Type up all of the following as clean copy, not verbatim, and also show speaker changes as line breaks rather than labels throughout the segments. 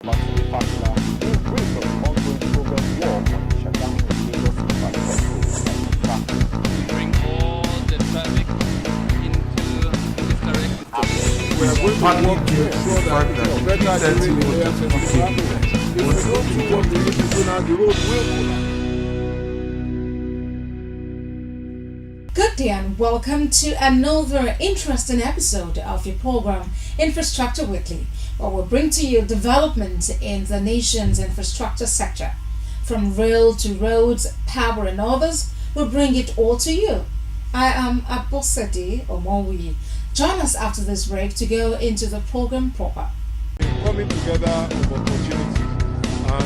Massive partner in brief of ongoing progress work on the shutdown of Lagos infrastructure.
Bring all the traffic into this direction.
We are going to work to ensure that better during the day after the traffic. If we don't do what we need to do now, the road will.
Good day and welcome to another interesting episode of your program Infrastructure Weekly, where we bring to you development in the nation's infrastructure sector. From rail to roads, power and others, we bring it all to you. I am Abosede Omowi. Join us after this break to go into the program proper.
Coming together of opportunities.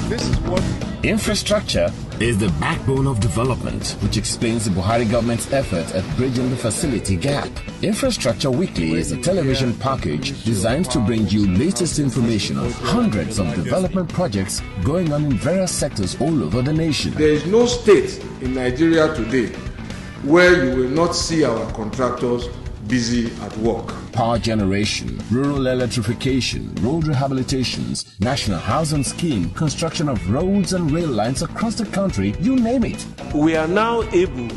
This is what
Infrastructure is the backbone of development, which explains the Buhari government's effort at bridging the facility gap. Infrastructure Weekly is a television package designed to bring you latest information on hundreds of development projects going on in various sectors all over the nation.
there is no state in Nigeria today where you will not see our contractors busy at work.
Power generation, rural electrification, road rehabilitations, national housing scheme, construction of roads and rail lines across the country, you name it.
We are now able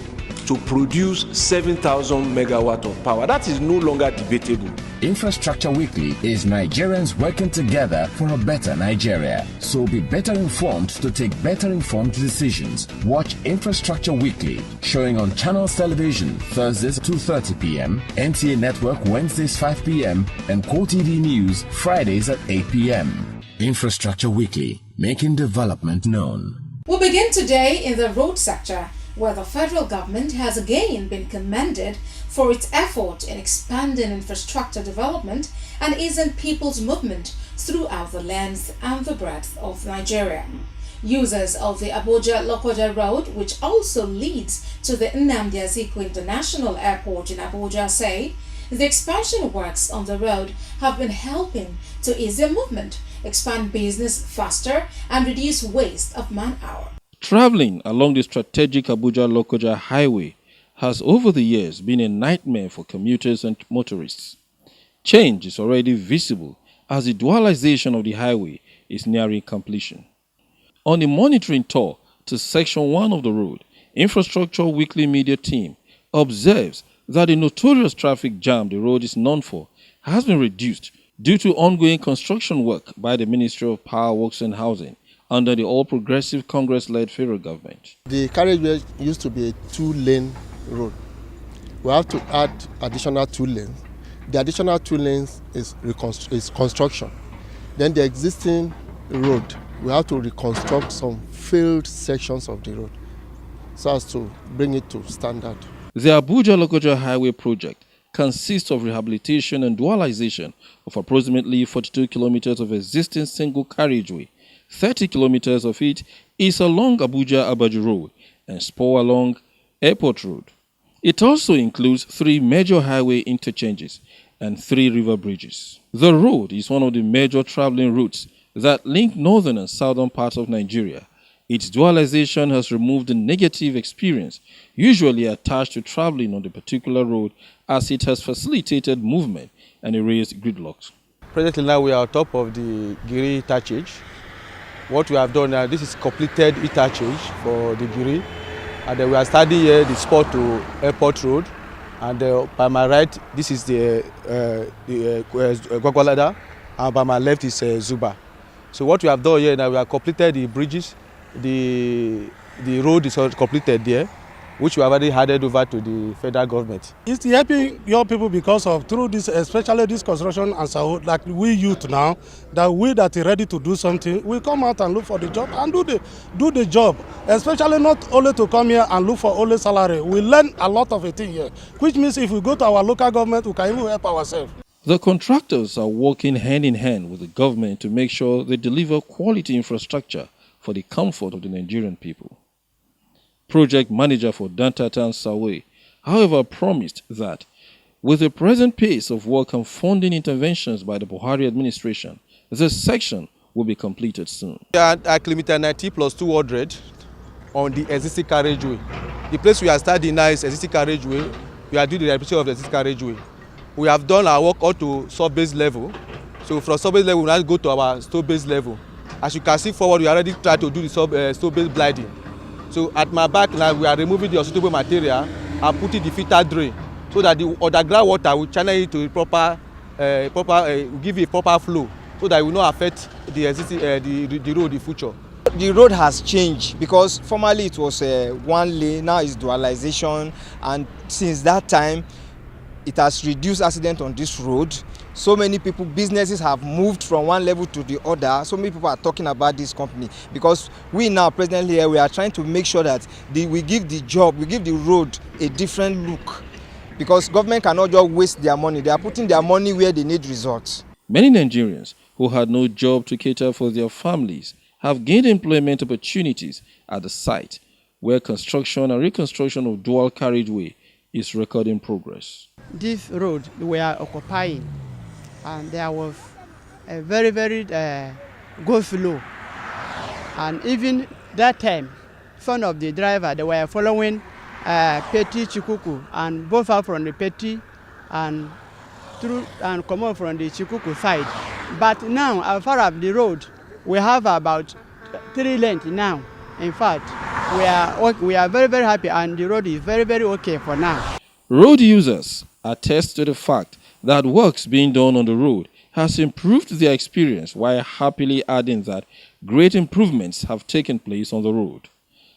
to produce 7,000 megawatt of power. That is no longer debatable.
Infrastructure Weekly is Nigerians working together for a better Nigeria. So be better informed to take better informed decisions. Watch Infrastructure Weekly, showing on Channels Television Thursdays 2:30 p.m., NTA Network Wednesdays 5 p.m., and Core TV News Fridays at 8 p.m. Infrastructure Weekly, making development known.
We begin today in the road sector, where the federal government has again been commended for its effort in expanding infrastructure development and easing people's movement throughout the length and the breadth of Nigeria. Users of the Abuja-Lokoja Road, which also leads to the Nnamdi Azikiwe International Airport in Abuja, say the expansion works on the road have been helping to ease their movement, expand business faster, and reduce waste of man-hour.
Traveling along the strategic Abuja-Lokoja highway has over the years been a nightmare for commuters and motorists. Change is already visible as the dualization of the highway is nearing completion. On a monitoring tour to Section 1 of the road, Infrastructure Weekly media team observes that the notorious traffic jam the road is known for has been reduced due to ongoing construction work by the Ministry of Power, Works and Housing under the All Progressive Congress-led federal government.
The carriageway used to be a two-lane road. We have to add additional 2 lanes. The additional 2 lanes is construction. Then the existing road, we have to reconstruct some failed sections of the road so as to bring it to standard.
The Abuja-Lokoja Highway project consists of rehabilitation and dualization of approximately 42 kilometers of existing single carriageway. 30 kilometers of it is along Abuja-Abaju Road and spur along Airport Road. It also includes 3 major highway interchanges and 3 river bridges. The road is one of the major traveling routes that link northern and southern parts of Nigeria. Its dualization has removed the negative experience usually attached to traveling on the particular road, as it has facilitated movement and erased gridlocks.
Presently now we are on top of the Giri interchange. What we have done now, this is completed interchange for the Giri, and then we are starting here the spur to Airport Road, and by my right this is the Gwagwalada, and by my left is Zuba. So what we have done here now, we have completed the bridges, the road is completed there, which we have already handed over to the federal government.
It's helping your people because of through this, especially this construction and so like we youth now, that we that are ready to do something, we come out and look for the job and do the job. Especially not only to come here and look for only salary. We learn a lot of it here, which means if we go to our local government, we can even help ourselves.
The contractors are working hand in hand with the government to make sure they deliver quality infrastructure for the comfort of the Nigerian people. Project manager for Dantata and Sawe, however, promised that with the present pace of work and funding interventions by the Buhari administration, this section will be completed soon.
We are at kilometer 90 plus 200 on the existing carriageway. The place we are starting now is existing carriageway. We are doing the rehabilitation of the existing carriageway. We have done our work up to sub-base level. So from sub-base level, we now go to our stope-base level. As you can see forward, we already try to do the stope-base blinding. So at my back now, we are removing the unsuitable material and putting the filter drain so that the underground water will channel it to the give it proper flow so that it will not affect the existing the road in the future.
The road has changed because formerly it was one lane, now it's dualization, and since that time it has reduced accident on this road. So many people, businesses have moved from one level to the other. So many people are talking about this company because we now presently here, we are trying to make sure that we give the road a different look, because government cannot just waste their money. They are putting their money where they need results.
Many Nigerians who had no job to cater for their families have gained employment opportunities at the site, where construction and reconstruction of dual carriageway is recording progress.
This road we are occupying, and there was a very, very good flow. And even that time, front of the driver, they were following Petit Chikuku, and both are from the Petit and through and come on from the Chikuku side. But now, as far as the road, we have about 3 lanes now. In fact, we are very, very happy, and the road is very, very okay for now.
Road users attest to the fact that works being done on the road has improved their experience, while happily adding that great improvements have taken place on the road.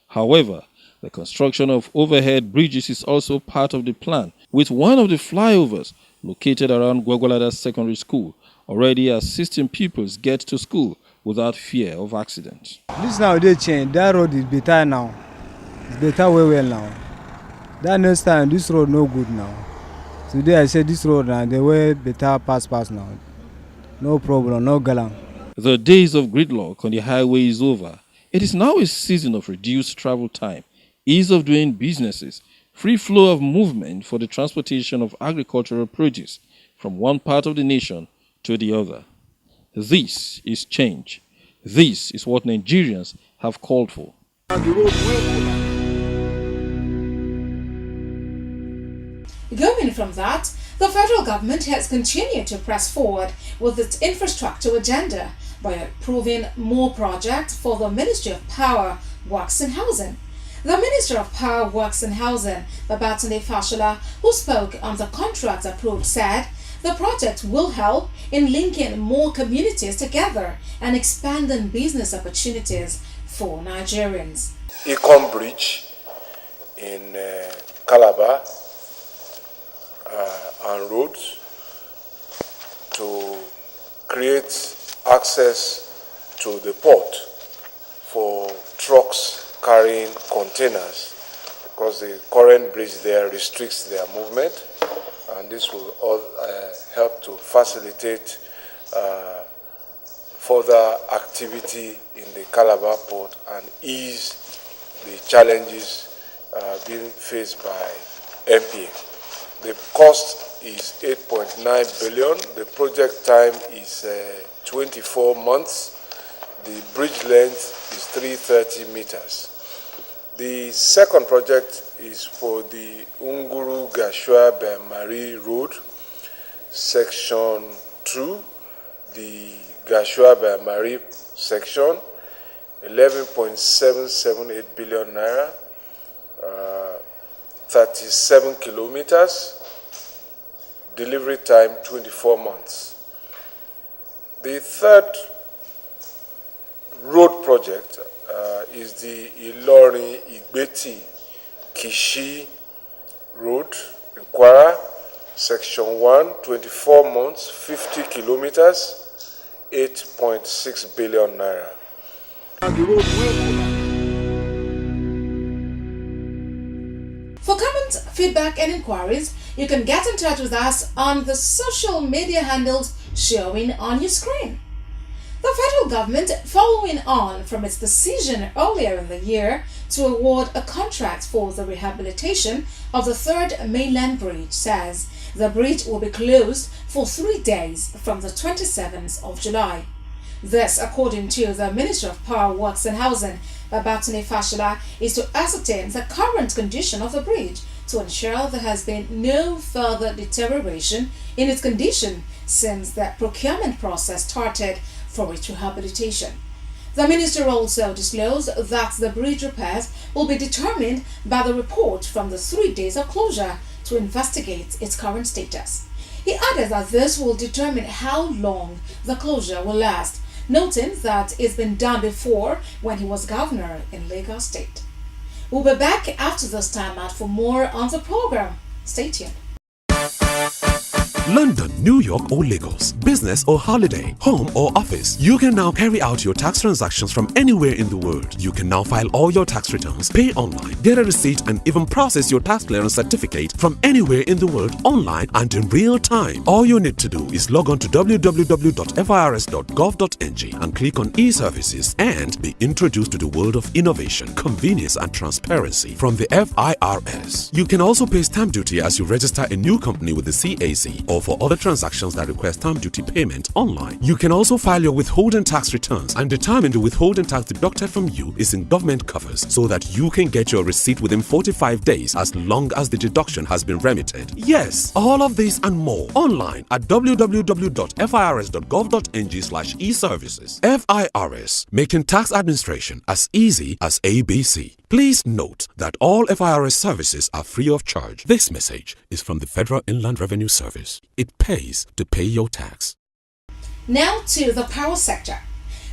However, the construction of overhead bridges is also part of the plan, with one of the flyovers located around Gwagwalada Secondary School already assisting pupils get to school without fear of accident.
This now they change. That road is better now. It's better way well now. That next time this road no good now. Today I said this road now the way better pass now. No problem, no galang.
The days of gridlock on the highway is over. It is now a season of reduced travel time, ease of doing businesses, free flow of movement for the transportation of agricultural produce from one part of the nation to the other. This is change. This is what Nigerians have called for.
Going from that, the federal government has continued to press forward with its infrastructure agenda by approving more projects for the Ministry of Power, Works and Housing. The Minister of Power, Works and Housing, Babatunde Fashola, who spoke on the contracts approved, said the project will help in linking more communities together and expanding business opportunities for Nigerians.
Econ Bridge in Calabar and roads to create access to the port for trucks carrying containers, because the current bridge there restricts their movement, and this will all help to facilitate further activity in the Calabar port and ease the challenges being faced by MPA. The cost is 8.9 billion. The project time is 24 months. The bridge length is 330 meters. The second project is for the Unguru Gashua Bemari Road, section 2, the Gashua Bemari section, 11.778 billion naira, 37 kilometers, delivery time 24 months. The third road project is the Ilorin Igbeti Kishi Road in Kwara, section 1, 24 months, 50 kilometers, 8.6 billion naira.
For comments, feedback and inquiries, you can get in touch with us on the social media handles showing on your screen. The federal government, following on from its decision earlier in the year to award a contract for the rehabilitation of the third mainland bridge, says the bridge will be closed for 3 days from the 27th of July. This, according to the Minister of Power, Works and Housing, Babatunde Fashola, is to ascertain the current condition of the bridge to ensure there has been no further deterioration in its condition since the procurement process started for its rehabilitation. The minister also disclosed that the bridge repairs will be determined by the report from the 3 days of closure to investigate its current status. He added that this will determine how long the closure will last, noting that it's been done before when he was governor in Lagos State. We'll be back after this time out for more on the program. Stay tuned.
London, New York or Lagos, business or holiday, home or office. You can now carry out your tax transactions from anywhere in the world. You can now file all your tax returns, pay online, get a receipt and even process your tax clearance certificate from anywhere in the world online and in real time. All you need to do is log on to www.firs.gov.ng and click on e-services and be introduced to the world of innovation, convenience and transparency from the FIRS. You can also pay stamp duty as you register a new company with the CAC or for other transactions that require stamp duty payment online. You can also file your withholding tax returns and determine the withholding tax deducted from you is in government covers so that you can get your receipt within 45 days as long as the deduction has been remitted. Yes, all of this and more online at www.firs.gov.ng/e-services. FIRS, making tax administration as easy as ABC. Please note that all FIRS services are free of charge. This message is from the Federal Inland Revenue Service. It pays to pay your tax.
Now to the power sector.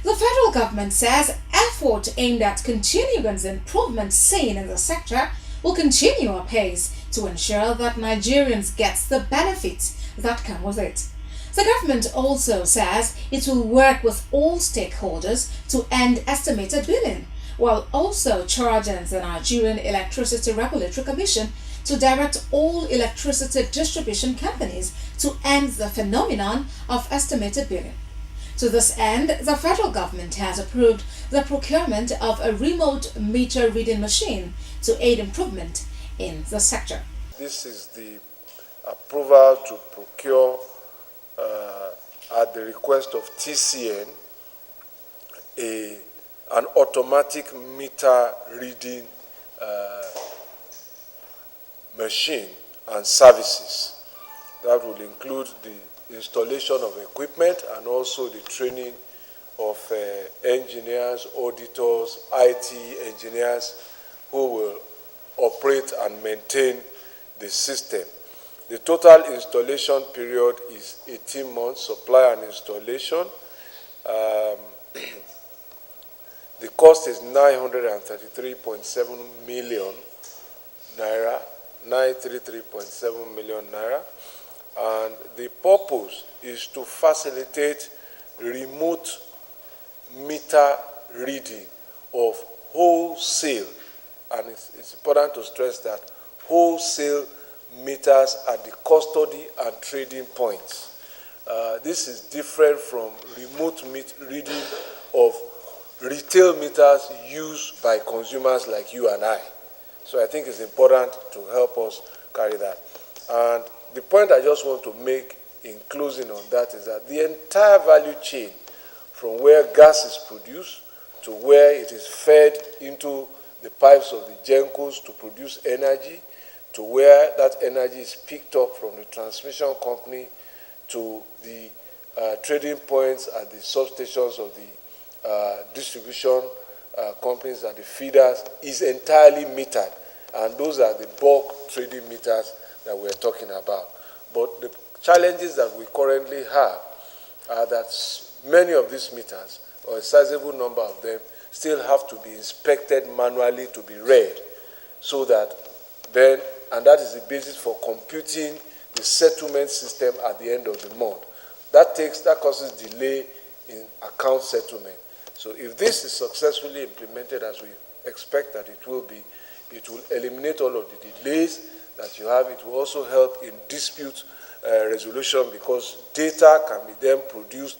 The federal government says effort aimed at continuing the improvements seen in the sector will continue apace to ensure that Nigerians get the benefits that come with it. The government also says it will work with all stakeholders to end estimated billing, while also charging the Nigerian Electricity Regulatory Commission to direct all electricity distribution companies to end the phenomenon of estimated billing. To this end, the federal government has approved the procurement of a remote meter reading machine to aid improvement in the sector.
This is the approval to procure at the request of TCN an automatic meter reading machine and services that will include the installation of equipment and also the training of engineers, auditors, IT engineers who will operate and maintain the system. The total installation period is 18 months, supply and installation. The cost is 933.7 million naira, 933.7 million naira, and the purpose is to facilitate remote meter reading of wholesale, and it's important to stress that wholesale meters at the custody and trading points. This is different from remote reading of retail meters used by consumers like you and I. So I think it's important to help us carry that. And the point I just want to make in closing on that is that the entire value chain, from where gas is produced to where it is fed into the pipes of the gencos to produce energy, to where that energy is picked up from the transmission company to the trading points at the substations of the distribution companies and the feeders, is entirely metered, and those are the bulk trading meters that we're talking about. But the challenges that we currently have are that many of these meters, or a sizable number of them, still have to be inspected manually to be read, so that then, and that is the basis for computing the settlement system at the end of the month. That causes delay in account settlement. So if this is successfully implemented, as we expect that it will be, it will eliminate all of the delays that you have. It will also help in dispute resolution, because data can be then produced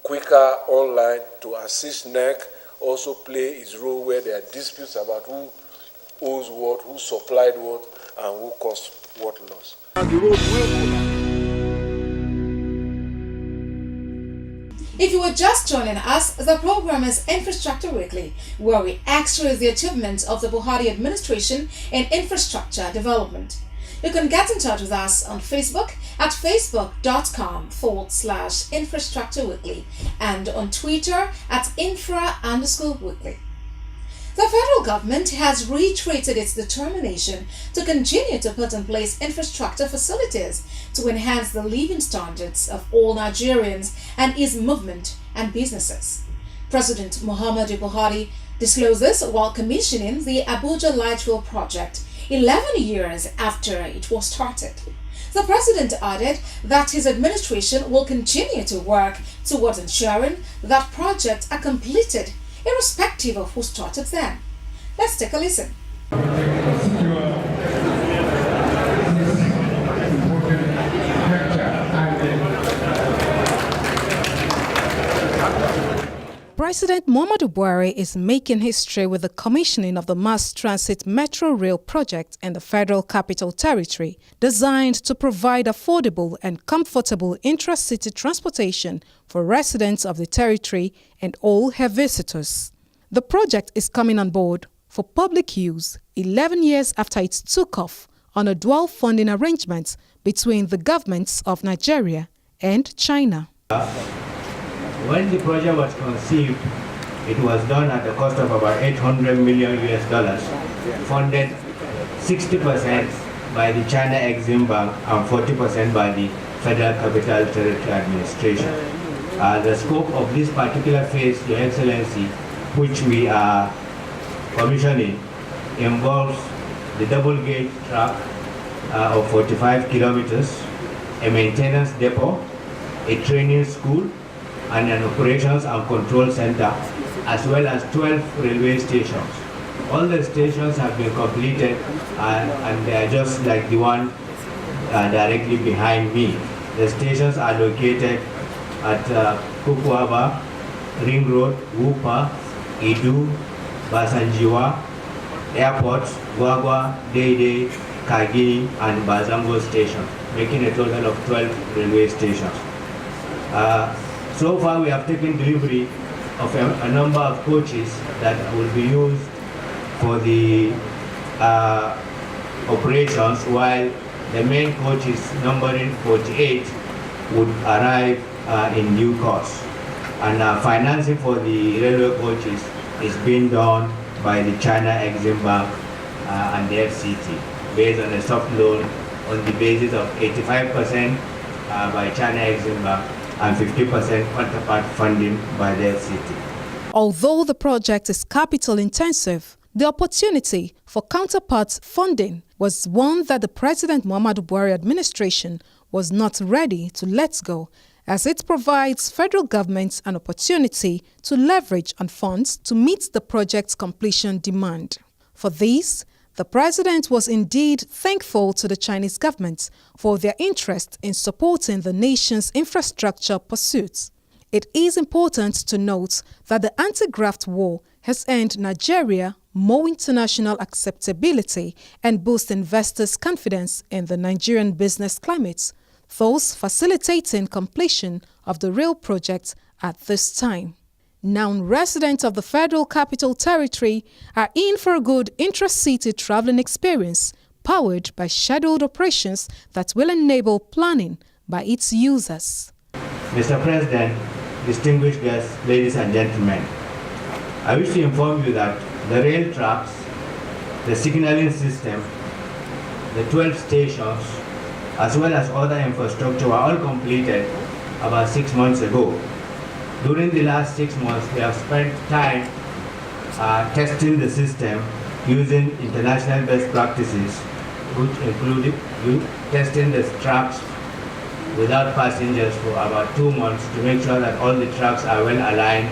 quicker online to assist NEC, also play its role where there are disputes about who owes what, who supplied what, and who caused what loss.
If you were just joining us, the program is Infrastructure Weekly, where we extract the achievements of the Buhari administration in infrastructure development. You can get in touch with us on Facebook at facebook.com/Infrastructure Weekly and on Twitter at infra_weekly. The federal government has reiterated its determination to continue to put in place infrastructure facilities to enhance the living standards of all Nigerians and ease movement and businesses. President Muhammadu Buhari disclosed this while commissioning the Abuja Light Rail project 11 years after it was started. The president added that his administration will continue to work towards ensuring that projects are completed irrespective of who started them. Let's take a listen. President Muhammadu Buhari is making history with the commissioning of the Mass Transit Metro Rail project in the Federal Capital Territory, designed to provide affordable and comfortable intra-city transportation for residents of the territory and all her visitors. The project is coming on board for public use 11 years after it took off on a dual funding arrangement between the governments of Nigeria and China.
When the project was conceived, it was done at the cost of about $800 million, funded 60% by the China Exim Bank and 40% by the Federal Capital Territory Administration. The scope of this particular phase, Your Excellency, which we are commissioning, involves the double gauge track of 45 kilometers, a maintenance depot, a training school, and an operations and control center, as well as 12 railway stations. All the stations have been completed and they are just like the one directly behind me. The stations are located at Kukwaba, Ring Road, Wupa, Idu, Basanjiwa, Airport, Gwagwa, Dede, Kagini, and Bazango stations, making a total of 12 railway stations. So far, we have taken delivery of a number of coaches that will be used for the operations, while the main coaches, numbering 48, would arrive in due course. And financing for the railway coaches is being done by the China Exim Bank and the FCT, based on a soft loan on the basis of 85% by China Exim Bank and 50% counterpart funding by the FCT.
Although the project is capital intensive, the opportunity for counterpart funding was one that the President Muhammadu Buhari administration was not ready to let go, as it provides federal government an opportunity to leverage on funds to meet the project's completion demand. For this, the president was indeed thankful to the Chinese government for their interest in supporting the nation's infrastructure pursuits. It is important to note that the anti-graft war has earned Nigeria more international acceptability and boost investors' confidence in the Nigerian business climate, thus facilitating completion of the rail project at this time. Now residents of the Federal Capital Territory are in for a good intra-city traveling experience powered by scheduled operations that will enable planning by its users.
Mr. President, distinguished guests, ladies and gentlemen, I wish to inform you that the rail tracks, the signaling system, the 12 stations, as well as other infrastructure were all completed about 6 months ago. During the last 6 months, we have spent time testing the system using international best practices, which included testing the tracks without passengers for about 2 months to make sure that all the tracks are well aligned,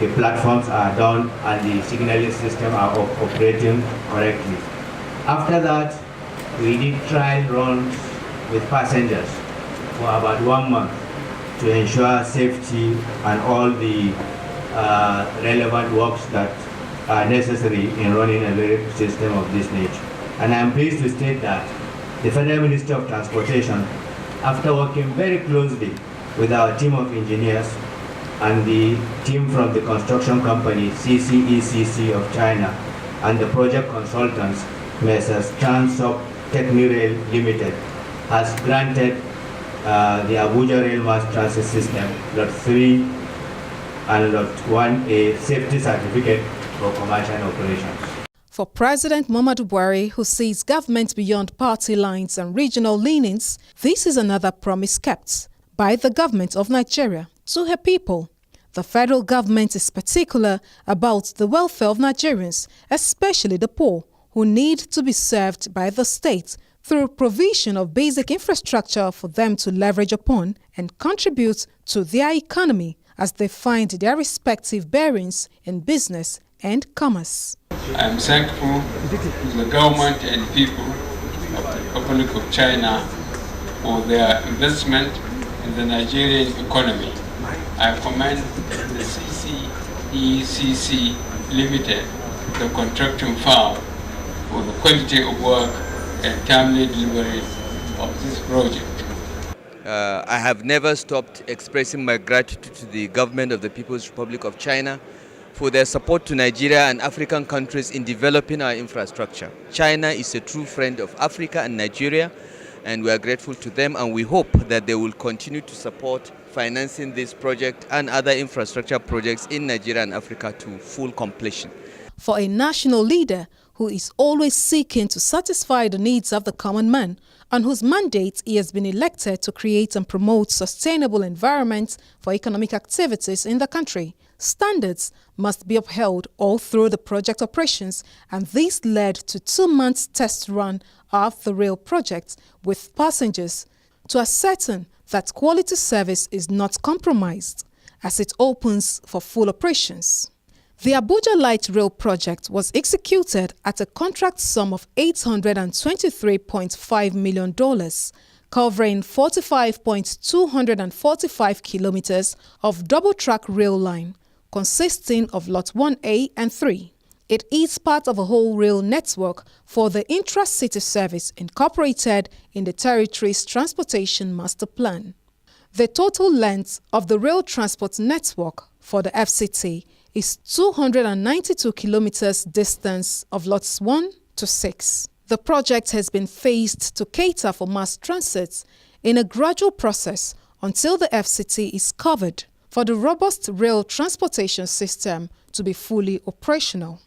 the platforms are done, and the signaling system are operating correctly. After that, we did trial runs with passengers for about 1 month to ensure safety and all the relevant works that are necessary in running a rail system of this nature. And I'm pleased to state that the Federal Ministry of Transportation, after working very closely with our team of engineers and the team from the construction company CCECC of China and the project consultants, Messrs. Transop Technirail Limited has granted the Abuja Rail Mass Transit System Lot 3 and Lot 1A safety certificate for commercial operations.
For President Muhammadu Buhari, who sees government beyond party lines and regional leanings, this is another promise kept by the government of Nigeria to her people. The federal government is particular about the welfare of Nigerians, especially the poor, who need to be served by the state through provision of basic infrastructure for them to leverage upon and contribute to their economy as they find their respective bearings in business and commerce.
I am thankful to the government and people of the Republic of China for their investment in the Nigerian economy. I commend the CCECC Limited, the contracting firm, for the quality of work and timely delivery of this project.
I have never stopped expressing my gratitude to the government of the People's Republic of China for their support to Nigeria and African countries in developing our infrastructure. China is a true friend of Africa and Nigeria, and we are grateful to them, and we hope that they will continue to support financing this project and other infrastructure projects in Nigeria and Africa to full completion.
For a national leader who is always seeking to satisfy the needs of the common man, on whose mandate he has been elected to create and promote sustainable environments for economic activities in the country, standards must be upheld all through the project operations, and this led to 2 months test run of the rail project with passengers to ascertain that quality service is not compromised as it opens for full operations. The Abuja Light Rail project was executed at a contract sum of $823.5 million, covering 45.245 kilometers of double-track rail line, consisting of Lot 1A and 3. It is part of a whole rail network for the intra-city service incorporated in the territory's transportation master plan. The total length of the rail transport network for the FCT is 292 kilometers distance of lots 1 to 6. The project has been phased to cater for mass transit in a gradual process until the FCT is covered for the robust rail transportation system to be fully operational.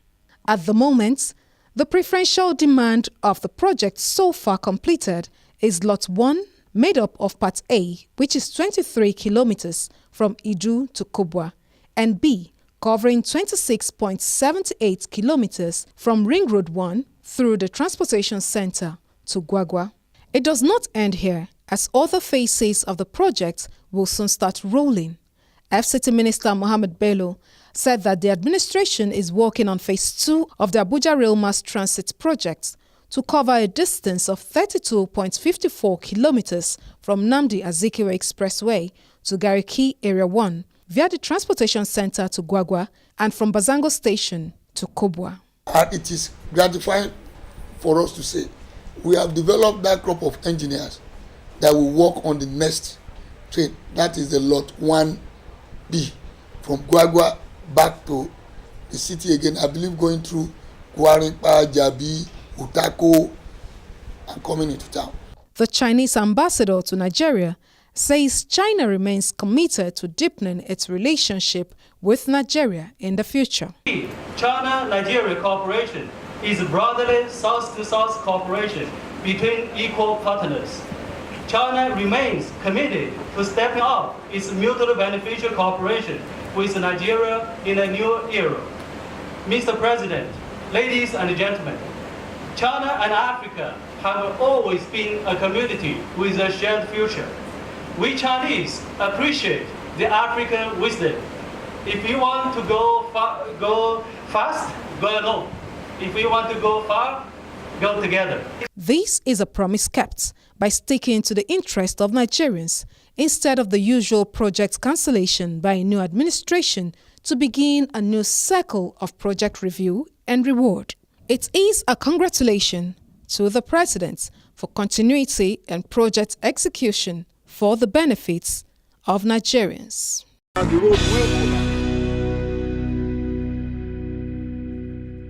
At the moment, the preferential demand of the project so far completed is Lot 1, made up of Part A, which is 23 kilometers from Idu to Kubwa, and B, covering 26.78 kilometers from Ring Road 1 through the transportation center to Gwagwa. It does not end here, as other phases of the project will soon start rolling. FCT Minister Mohammed Bello said that the administration is working on Phase 2 of the Abuja Rail Mass Transit project to cover a distance of 32.54 kilometers from Nnamdi Azikiwe Expressway to Gariki Area 1 via the transportation center to Gwagwa and from Bazango Station to Kubwa.
And it is gratifying for us to say we have developed that group of engineers that will work on the next train. That is the Lot 1B from Gwagwa back to the city again. I believe going through Gwarinpa, Jabi, Utako, and coming into town.
The Chinese ambassador to Nigeria says China remains committed to deepening its relationship with Nigeria in the future.
China-Nigeria cooperation is a brotherly South-to-South cooperation between equal partners. China remains committed to stepping up its mutually beneficial cooperation with Nigeria in a new era. Mr. President, ladies and gentlemen, China and Africa have always been a community with a shared future. We Chinese appreciate the African wisdom. If you want to go fast, go alone. If we want to go far, go together.
This is a promise kept by sticking to the interest of Nigerians instead of the usual project cancellation by a new administration to begin a new cycle of project review and reward. It is a congratulation to the President for continuity and project execution for the benefits of Nigerians.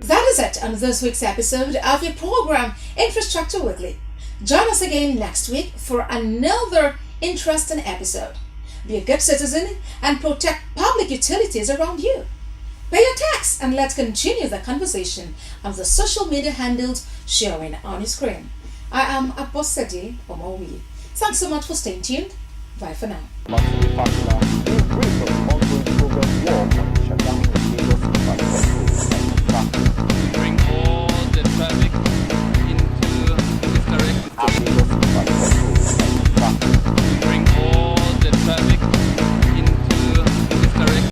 That is it on this week's episode of your program, Infrastructure Weekly. Join us again next week for another interesting episode. Be a good citizen and protect public utilities around you. Pay your tax and let's continue the conversation on the social media handles showing on your screen. I am Aposedi Omowi. Thanks so much for staying tuned. Bye for now.
Ongoing